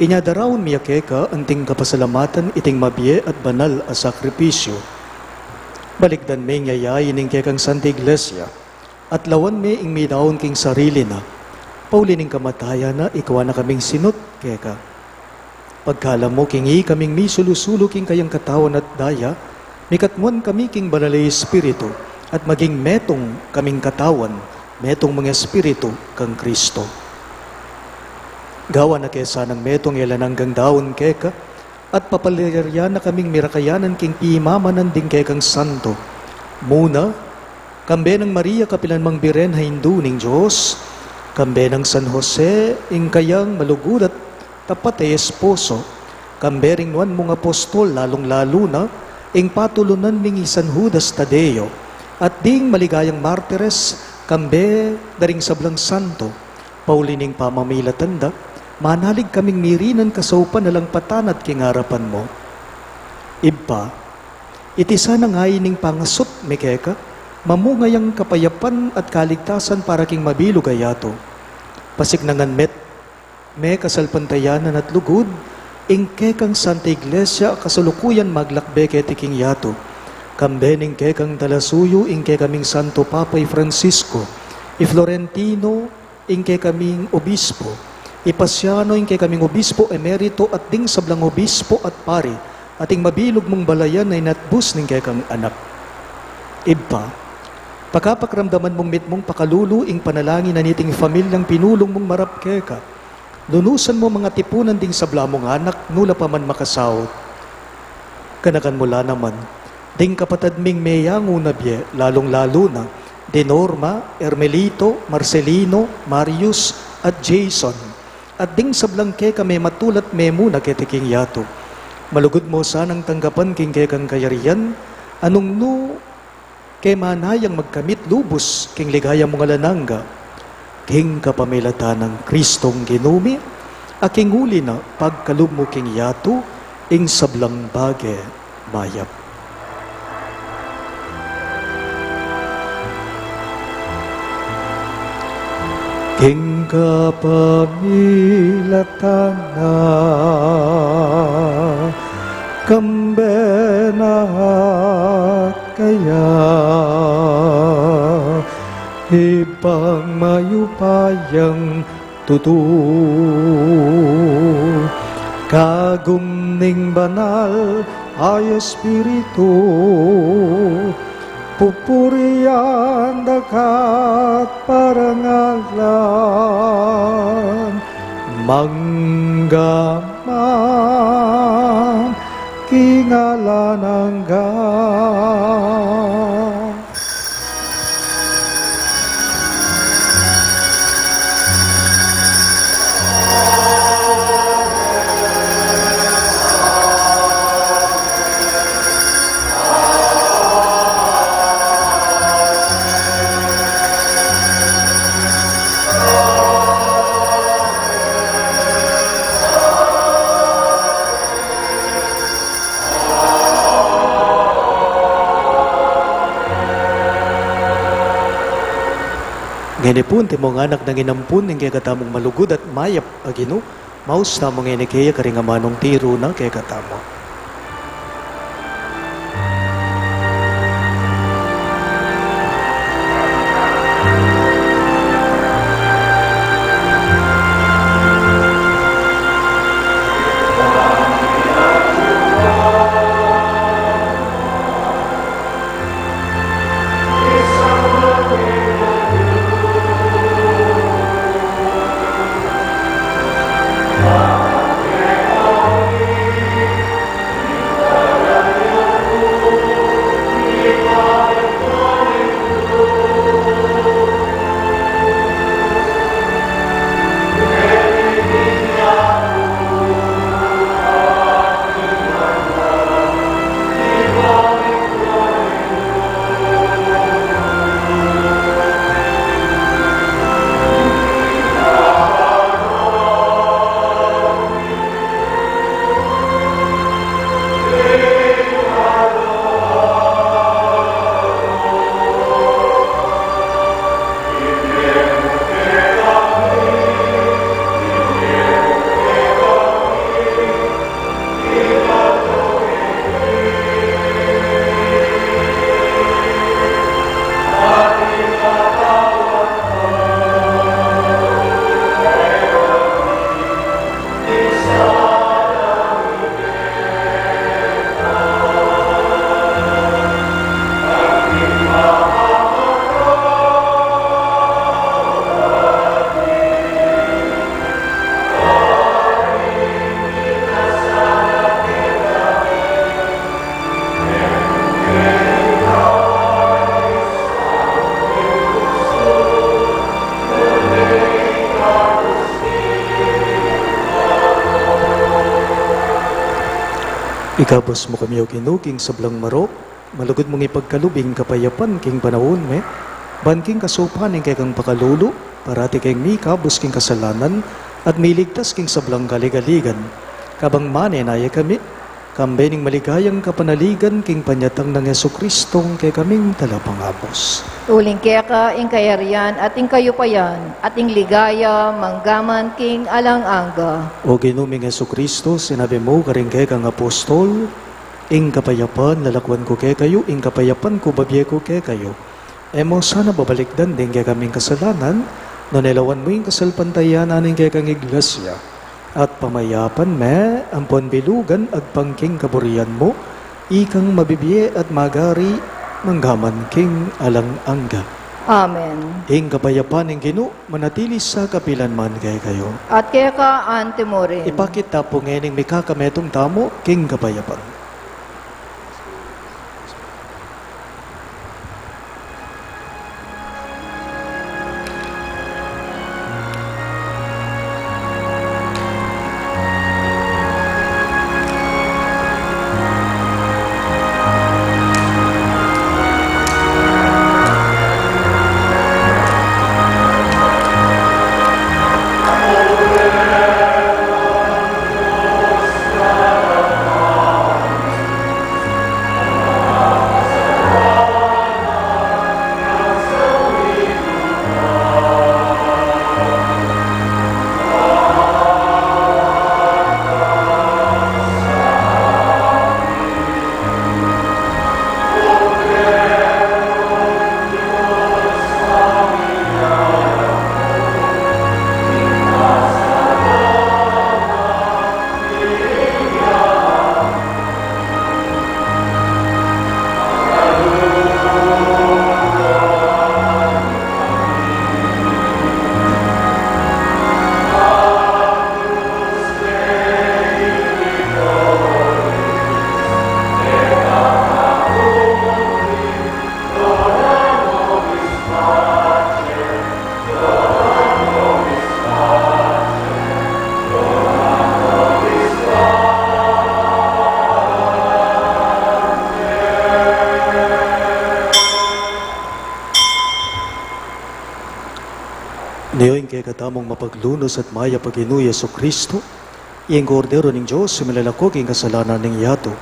Inyadarawon miya keka anting kapasalamatan iting mabye at banal a sakripisyo. Balikdan mi ngayayin ng kekang Santa Iglesia. At lawan mi ing midawon king sarili na. Paulining kamatayan na ikaw na kaming sinot keka. Pagkala mo kingi kaming mi sulusulo king kayang katawan at daya, mikatmuan kami king banalay espiritu, at maging metong kaming katawan, metong mga espiritu kang Kristo. Gawa na kesa ng metong ilananggang daon keka, at papalyaryan na kaming mirakayanan king imamanan ding kekang santo. Muna, kambe ng Maria kapilan mang biren haindu ning Diyos, kambe ng San Jose, ing kayang malugud at tapat ay esposo, kambering nuan mong apostol, lalong-lalo na, ing patulunan ming San Judas Tadeo, at ding maligayang martires, kambe daring sablang santo, paulining pamamilatanda, manalig kaming mirinan kasaupan nalang patanat kingarapan mo. Iba, iti sana ngayining pangasot, Mikeka, mamungayang kapayapan at kaligtasan para king mabilog ayato. Pasignangan met, may kasalpantayanan at lugod, ingke kang Santa Iglesia kasulukuyan maglakbe keti king yato. Kambening ke kang talasuyo, ingke kaming Santo Papay Francisco, i Florentino, ingke kaming obispo, i Pasiano, ingke kaming obispo emerito at ding sablang obispo at pari, ating mabilog mong balayan ay natbus ning ke kang anak. Iba, pagkapakramdaman mong mitmong pakalulu, ing panalangin na niting familyang pinulong mong marap keka, lunusan mo mga tipunan ding sabla mong anak, nula pa man makasawot. Kanakan mula naman, ding kapatad ming meyango na biye, lalong-lalo na, de Norma, Ermelito, Marcelino, Marius, at Jason. At ding sablang ke kami matulat memo na ketiking yato. Malugod mo sanang tanggapan king kekang kayarian, anong no, ke manayang magkamit lubos, king ligaya mong alanangga, king kapamilatan ng Kristong ginumi, aking uli na pagkalub mo king yato, ing sablang bage mayap. King kapamilatan na kambe na kaya ibang mayupayang tutu kagumning banal ay espiritu pupurian dakat parangalan manggaman kingalanangga. Ngenipun ti mong anak nang inampun ng kaya katamong malugod at mayap agino, maus na mong enikaya karingamanong tiro na kaya katamo. Ikabos mo kami o kinuging sablang marok, malugod mong ipagkalubing kapayapan king panahon me, banking kasupanin kay kang pakalulo, parati kay mi kabos king kasalanan, at miligtas king sablang galigaligan. Kabang mane naya kami, kambening maligayang kapanaligan king panyatang ng Yesu Kristong kay kaming talapangabos. Uling kaya ka, ing kayarian, at ing kayupayan, at ing ligaya, manggaman king alang-angga. O ginuming Yesu Kristo, sinabi mo karing kay kang apostol, ing kapayapan lalakwan ko kay kayo, ing kapayapan ko babye ko kay kayo. Emo sana babalikdan din kay kaming kasalanan, no nilawan mo yung kasalpantayan nanin kay kang iglesia. At pamayapan me, ampon bilugan ag pangking kaburian mo, ikang mabibiye at magari, manggaman king alang-angga. Amen. Ing kapayapan ng Gino, manatili sa kapilan man kay kayo. At kaya ka, Antemorin. Ipakita po ngayon may kakametong tamo, king kapayapan. Niyoing kay katamong mapaglunos at maya pag-inu Yesu Kristo, iyang kordero ng Diyos, sumilalako king kasalanan ng yato,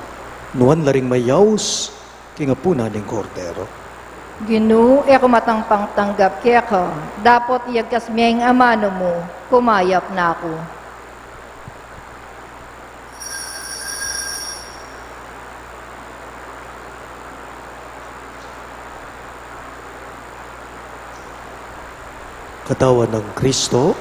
nuan laring mayaws, king apuna ng kordero. Ginu, e kumatang pangtanggap kaya ka, dapat iyagkas miyang amano mo, kumayap na ako. Katawan ng Kristo,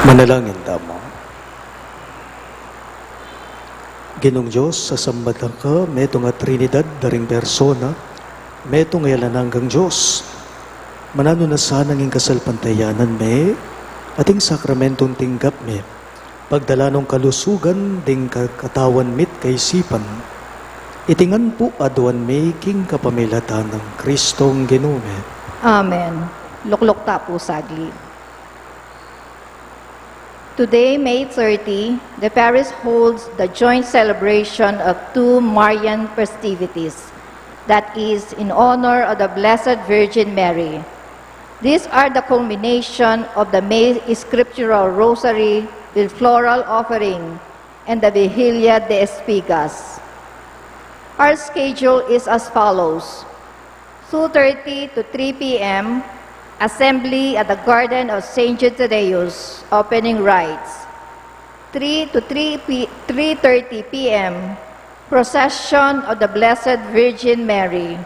Manalangin tamo. Ginong Diyos, sa sambatan ka, metong at Trinidad, daring persona, metong ngayalan hanggang Diyos. Manano na sanang ing kasalpantayanan me, ating sakramentong tinggap me, pagdalanong kalusugan, ding katawan mit kaisipan, itingan po aduan me, king kapamilatan ng Kristong Ginume. Amen. Luklok ta po saglit. Today, May 30, the parish holds the joint celebration of two Marian festivities, that is, in honor of the Blessed Virgin Mary. These are the culmination of the May Scriptural Rosary with floral offering and the Vigilia de Espigas. Our schedule is as follows: 2:30 to 3 p.m., Assembly at the Garden of St. Jude Thaddeus, opening rites. 3 to 3:30 p.m., Procession of the Blessed Virgin Mary.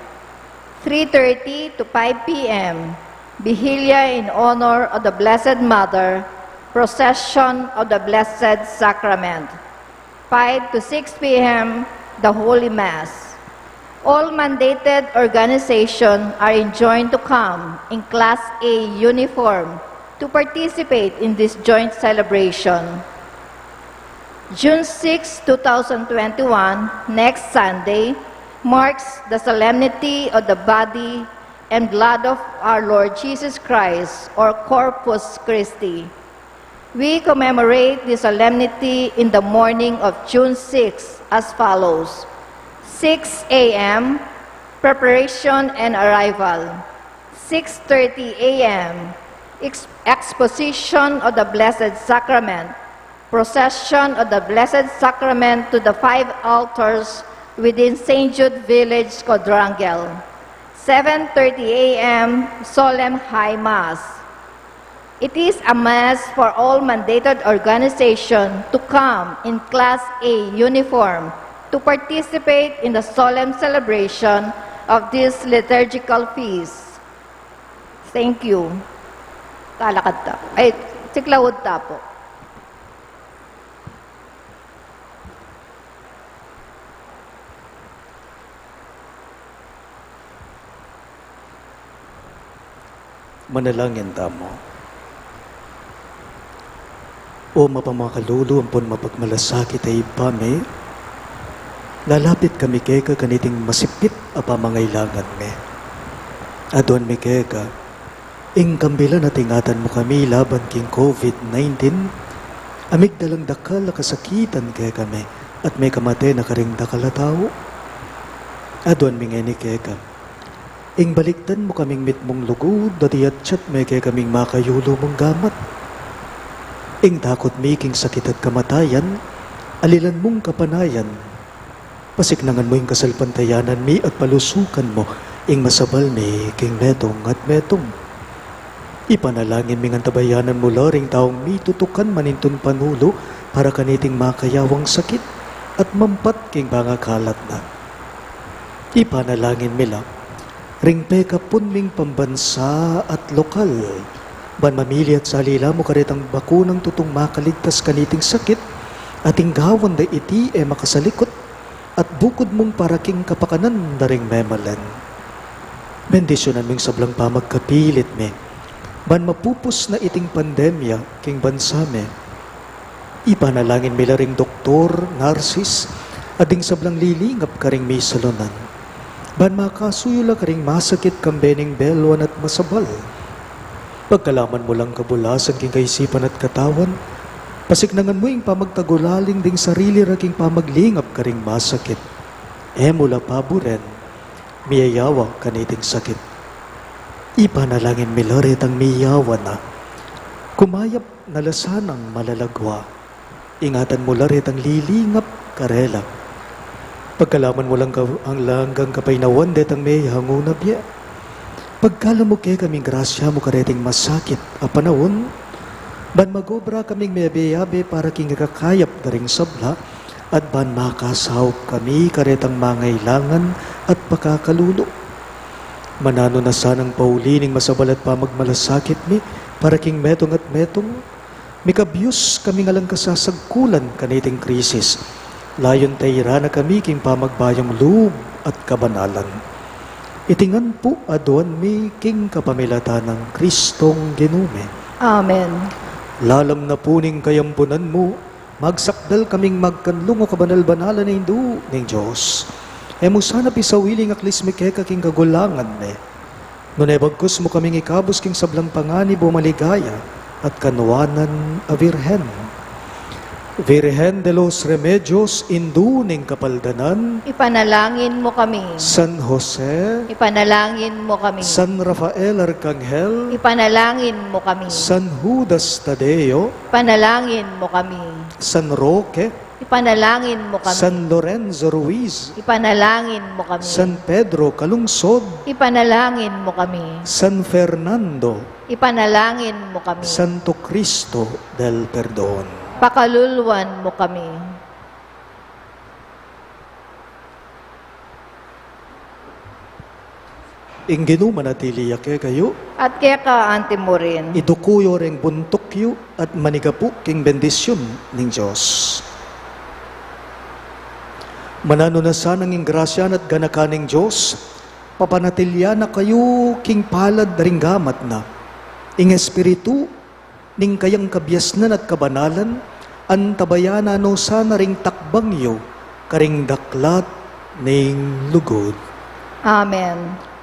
3:30 to 5 p.m., Vigilia in honor of the Blessed Mother, Procession of the Blessed Sacrament. 5 to 6 p.m., the Holy Mass. All mandated organizations are enjoined to come in Class A uniform to participate in this joint celebration. June 6, 2021, next Sunday, marks the solemnity of the body and blood of our Lord Jesus Christ, or Corpus Christi. We commemorate the solemnity in the morning of June 6 as follows: 6 a.m., preparation and arrival. 6:30 a.m., exposition of the Blessed Sacrament, procession of the Blessed Sacrament to the 5 altars within St. Jude Village Quadrangle. 7:30 a.m., Solemn High Mass. It is a mass for all mandated organizations to come in Class A uniform to participate in the solemn celebration of this liturgical feast. Thank you. Talakad ta. Ay, siklawod ta po. Manalangin tamo. O mapamakalulu, ampon mapagmalasakit ay ipame, lalapit kami keka kaniting masipit apamangailangan me. Adon mi keka, ing kambila na tingatan mo kami laban king COVID-19, amig dalang dakal na kasakitan keka me, at may kamate na karing dakal na tao. Adon mi ngeni keka, ing baliktan mo kaming mitmong lugod, dati at chat may kaya kaming makayulo mong gamat. Ing takot mi king sakit at kamatayan, alilan mong kapanayan, pasiknangan mo yung kasalpantayanan mi at palusukan mo, ing masabal mi king metong at metong. Ipanalangin mi ng tabayanan mo laring taong mi tutukan manintun panulo para kaniting makayawang sakit at mampat king bangakalat na. Ipanalangin mi lang, ring peka punming pambansa at lokal, ban mamili at salila mo karitang bakunang tutong makaligtas kaniting sakit, ating gawan da iti makasalikot, at bukod mong paraking kapakanan na ring memalan. Bendisyonan mong sablang pamagkapilit me, ban mapupos na iting pandemya king bansa me. Ipanalangin mila ring doktor, narsis, ading sablang lilingap ka ring may salonan. Ban makasuyula ka ring masakit kambening belwan at masabal. Pagkalaman mo lang kabulasan king kaisipan at katawan, pasiknangan mo yung pamagtagulaling ding sarili raking pamaglingap ka ring masakit. Mula paburen, miyayawa kaniting sakit. Ipanalangin milaret ang miyawa na, kumayap na lasanang malalagwa. Ingatan mo laret ang lilingap karela. Pagkalaman mo lang ang langgang kapainawan det ang may hangunabya. Pagkala mo kay kaming grasya mo kareting masakit a panahon, ban magobra kaming mebeyabe para king kakayap na ring sabla, at ban makasahop kami karetang mangailangan at pakakalulo. Manano na sanang paulining masabalat pa magmalasakit mi, para king metong at metong, Mikabyus kami nga lang kasasagkulan kaniting krisis. Layon tayra na kami king pamagbayang loob at kabanalan. Itingan po aduan mi king kapamilatan ng Kristong ginume. Amen. Lalam na puning kayampunan mo, magsakdal kaming magkanlungo kabanal-banalan na hindu ng Diyos. Emo sana pisawiling aklis mi keka king kagulangan me. Nunebagkus mo kaming ikabos king sablang pangani bumaligaya at kanuanan a Virhen. Virhen de los Remedios, indu ning kapaldanan, Ipanalangin mo kami. San Jose, Ipanalangin mo kami. San Rafael Arcangel, Ipanalangin mo kami. San Judas Tadeo, Ipanalangin mo kami. San Roque, Ipanalangin mo kami. San Lorenzo Ruiz, Ipanalangin mo kami. San Pedro Calungsod, Ipanalangin mo kami. San Fernando, Ipanalangin mo kami. Santo Cristo del Perdón. Pakaluluan mo kami. Inginu manatili yake kayo, At kaya ka mo rin. idukuyo reng buntukyo at manigapu king bendisyon ning Diyos. Manano na sanang ing grasya at ganakaning Diyos, papanatilya na kayo king palad daring gamat na. Ing espiritu, ning kayang kabyasnan at kabanalan, antabayana no sana ring takbangyo, karing daklat ning lugod. Amen.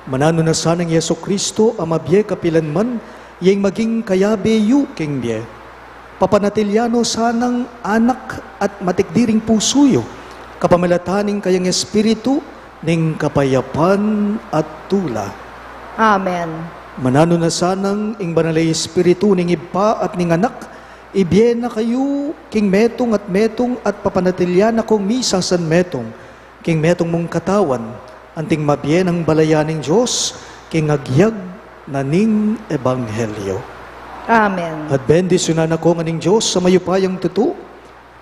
Manano na sanang Yeso Kristo, amabye kapilanman, yung maging kayabeyo king bye. Papanatilyano sanang anak at matikdiring pusuyo, kapamalataning kayang espiritu, ning kapayapan at tula. Amen. Manano na sanang ing banalay espiritu ning iba at ning anak, ibyen na kayo king metong at papanatilya na kong misa san metong, king metong mong katawan, anting mabyen ang balayaning Diyos, king agyag na ning ebanghelyo. Amen. At bendisyonan ako nga ning Diyos sa mayupayang tutu,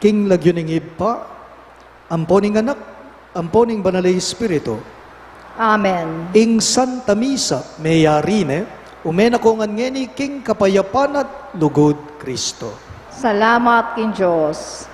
king lagyo ning iba, amponing anak, amponing banalay espiritu, Amen. ing Santa Misa, mayarine, umena ko nga ngeni king kapayapan at lugod Kristo. Salamat kin Diyos.